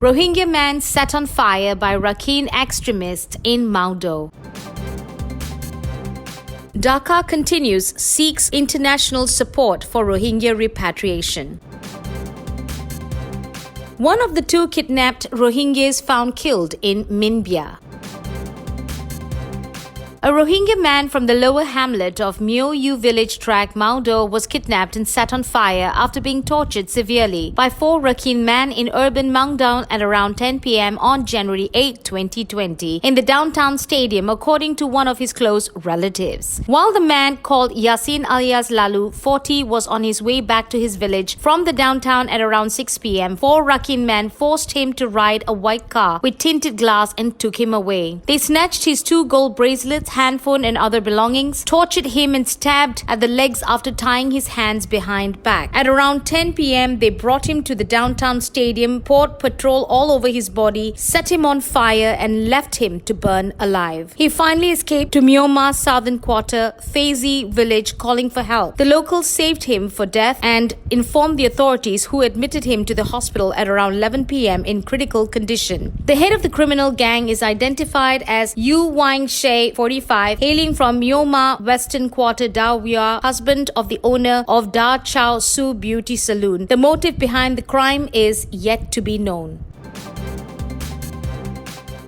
Rohingya man set on fire by Rakhine extremists in Maungdaw. Dhaka Continues seeks international support for Rohingya repatriation. One of the two kidnapped Rohingyas found killed in Minbya. A Rohingya man from the lower hamlet of Maungdaw village tract Maungdaw was kidnapped and set on fire after being tortured severely by 4 Rakhine men in urban Maungdaw at around 10 p.m. on January 8, 2020 in the downtown stadium, according to one of his close relatives. While the man called Yasin alias Lalu, 40, was on his way back to his village from the downtown at around 6 p.m., 4 Rakhine men forced him to ride a white car with tinted glass and took him away. They snatched his 2 gold bracelets, handphone and other belongings, tortured him and stabbed at the legs after tying his hands behind back. At around 10 p.m., they brought him to the downtown stadium, poured petrol all over his body, set him on fire and left him to burn alive. He finally escaped to Myanmar's southern quarter, Fazi village, calling for help. The locals saved him for death and informed the authorities, who admitted him to the hospital at around 11 p.m. in critical condition. The head of the criminal gang is identified as Yu Wang She, 45, hailing from Myanmar Western Quarter, Dawia, husband of the owner of Da Chow Su Beauty Saloon. The motive behind the crime is yet to be known.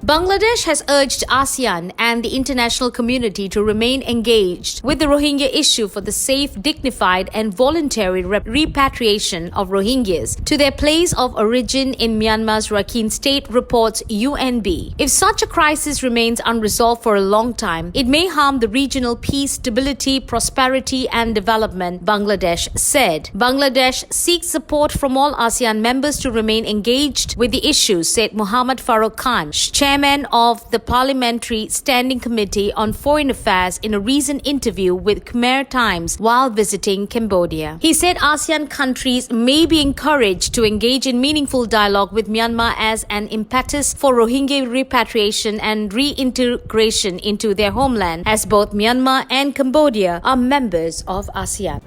Bangladesh has urged ASEAN and the international community to remain engaged with the Rohingya issue for the safe, dignified and voluntary repatriation of Rohingyas to their place of origin in Myanmar's Rakhine state, reports UNB. If such a crisis remains unresolved for a long time, it may harm the regional peace, stability, prosperity and development, Bangladesh said. Bangladesh seeks support from all ASEAN members to remain engaged with the issue, said Muhammad Farooq Khan, chairman of the Parliamentary Standing Committee on Foreign Affairs, in a recent interview with Khmer Times while visiting Cambodia. He said ASEAN countries may be encouraged to engage in meaningful dialogue with Myanmar as an impetus for Rohingya repatriation and reintegration into their homeland, as both Myanmar and Cambodia are members of ASEAN.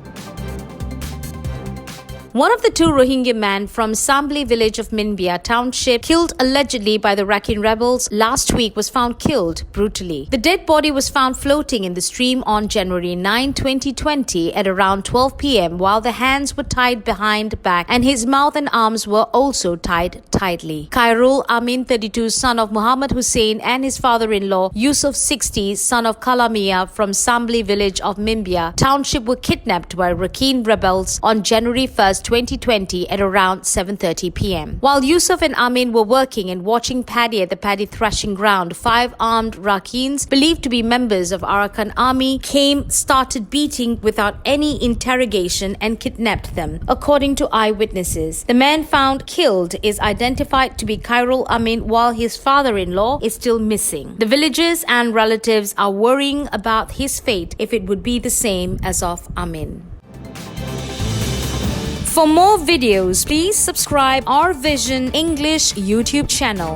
One of the 2 Rohingya men from Sambli village of Minbya township, killed allegedly by the Rakhine rebels last week, was found killed brutally. The dead body was found floating in the stream on January 9, 2020 at around 12 p.m. while the hands were tied behind back and his mouth and arms were also tied tightly. Khairul Amin, 32, son of Muhammad Hussein, and his father-in-law Yusuf, 60, son of Kalamia from Sambli village of Minbya township, were kidnapped by Rakhine rebels on January 1st, 2020 at around 7:30 p.m. While Yusuf and Amin were working and watching paddy at the paddy threshing ground, 5 armed Rakhines, believed to be members of Arakan army, started beating without any interrogation and kidnapped them, according to eyewitnesses. The man found killed is identified to be Khairul Amin, while his father-in-law is still missing. The villagers and relatives are worrying about his fate if it would be the same as of Amin. For more videos, please subscribe our Vision English YouTube channel.